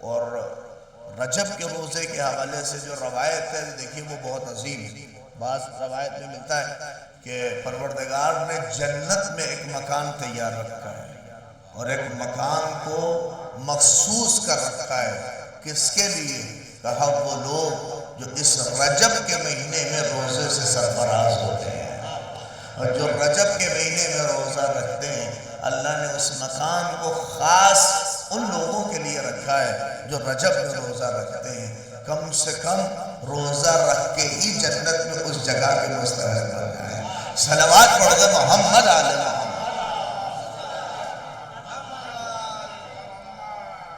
اور رجب کے روزے کے حوالے سے جو روایت ہے دیکھیے وہ بہت عظیم ہے۔ بعض روایت میں ملتا ہے کہ پروردگار نے جنت میں ایک مکان تیار رکھا ہے اور ایک مکان کو مخصوص کر رکھا ہے کس کے لیے؟ کہا وہ لوگ جو اس رجب کے مہینے میں روزے سے سرفراز ہوتے ہیں، اور جو رجب کے مہینے میں روزہ رکھتے ہیں اللہ نے اس مکان کو خاص ان لوگوں کے لیے رکھا ہے جو رجب میں روزہ رکھتے ہیں۔ کم سے کم روزہ رکھ کے ہی جنت میں اس جگہ کے مستحق بن جائیں۔ صلوات پڑھ دے محمد علیہ محمد۔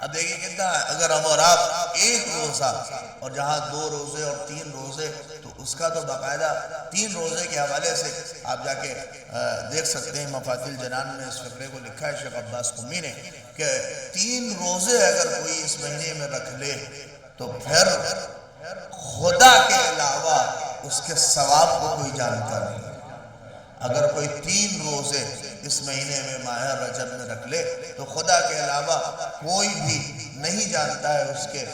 اب دیکھیں کتنا ہے، اگر ہم اور آپ ایک روزہ اور جہاں 2 روزے اور 3 روزے، تو اس کا تو باقاعدہ 3 روزے کے حوالے سے آپ جا کے دیکھ سکتے ہیں، مفاتیح الجنان میں اس فقرے کو لکھا ہے شیخ عباس قمی نے کہ 3 روزے اگر کوئی اس مہینے میں رکھ لے تو پھر خدا کے علاوہ اس کے ثواب کو کوئی جانتا نہیں۔ اگر کوئی 3 روزے اس مہینے میں ماہ رجب میں رکھ لے تو خدا کے علاوہ کوئی بھی نہیں جانتا ہے اس کے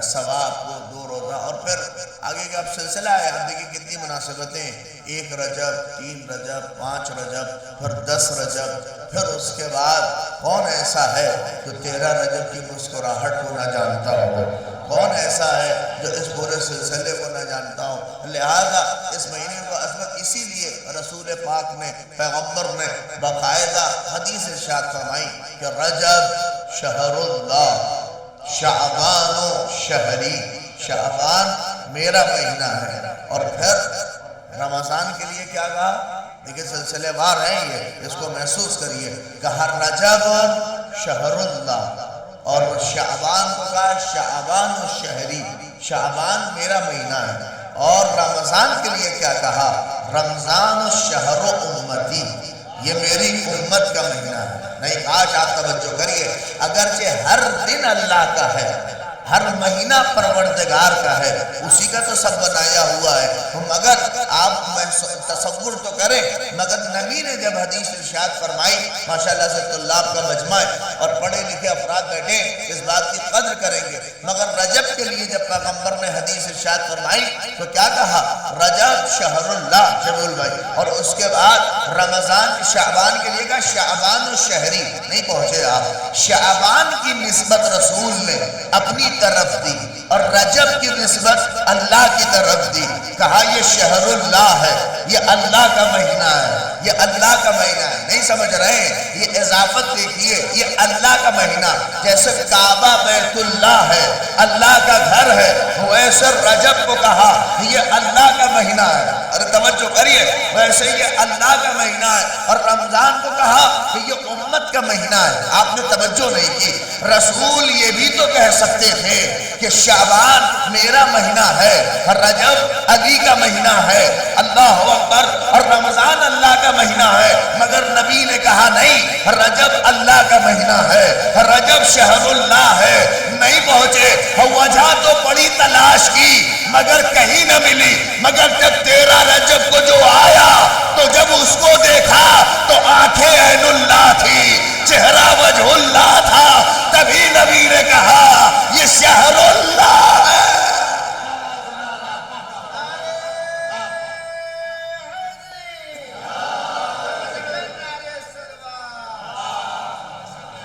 ثواب کو۔ 2 روزہ اور پھر آگے کا اب سلسلہ ہے، آپ دیکھیں کتنی مناسبتیں، 1 رجب، 3 رجب، 5 رجب، پھر 10 رجب، پھر اس کے بعد کون ایسا ہے جو 13 رجب کی مسکراہٹ کو نہ جانتا ہو؟ کون ایسا ہے جو اس پورے سلسلے کو نہ جانتا ہو؟ لہذا اس مہینے کو عظمت اسی لیے رسول پاک نے، پیغمبر نے باقاعدہ حدیث ارشاد فرمائی کہ رجب شہر اللہ شعبان شہری، شعبان میرا مہینہ ہے، اور پھر رمضان کے لیے کیا کہا؟ دیکھیں سلسلے وار ہے یہ، اس کو محسوس کریے کہ ہر رجب شہر اللہ، اور شعبان کو کہا شعبان شہری، شعبان میرا مہینہ ہے، اور رمضان کے لیے کیا کہا؟ رمضان شہر امتی، یہ میری امت کا مہینہ ہے۔ نہیں، آج آپ توجہ کریے، اگرچہ ہر دن اللہ کا ہے، ہر مہینہ پروردگار کا ہے، اسی کا تو سب بنایا ہوا ہے، مگر آپ تصور تو کریں، مگر نبی نے جب حدیث ارشاد فرمائی، ماشاءاللہ سے طلاب کا مجمع ہے اور پڑھے لکھے افراد بیٹھے اس بات کی قدر کریں گے، مگر رجب کے لیے جب پیغمبر نے حدیث ارشاد فرمائی تو کیا کہا؟ رجب شہر اللہ، جمیل بھائی، اور اس کے بعد رمضان شعبان کے لیے کہا شعبان شہری، نہیں پہنچے آپ، شعبان کی نسبت رسول نے اپنی طرف دی اور رجب کی نسبت اللہ کی طرف دی، کہا یہ شہر اللہ ہے، یہ اللہ کا مہینہ ہے، یہ اللہ کا مہینہ ہے۔ نہیں سمجھ رہے ہیں؟ یہ اضافت دیکھیے، یہ اللہ کا مہینہ، جیسے کعبہ بیت اللہ ہے، اللہ کا گھر ہے، ویسے رجب کو کہا یہ اللہ کا مہینہ ہے، اور توجہ کریے، ویسے یہ اللہ کا مہینہ ہے، اور رمضان کو کہا کہ یہ امت کا مہینہ ہے۔ آپ نے توجہ نہیں کی، رسول یہ بھی تو کہہ سکتے تھے کہ شعبان میرا مہینہ ہے، رجب علی کا مہینہ ہے، اللہ اکبر، اور رمضان اللہ کا مہینہ ہے، مگر نبی نے کہا نہیں، رجب اللہ کا مہینہ ہے، رجب شہر اللہ ہے۔ نہیں پہنچے، وجہ تو بڑی تلاش کی مگر کہیں نہ ملی، مگر جب 13 رجب کو جو آیا تو جب اس کو دیکھا تو آنکھیں عین اللہ تھی، چہرہ وجہ اللہ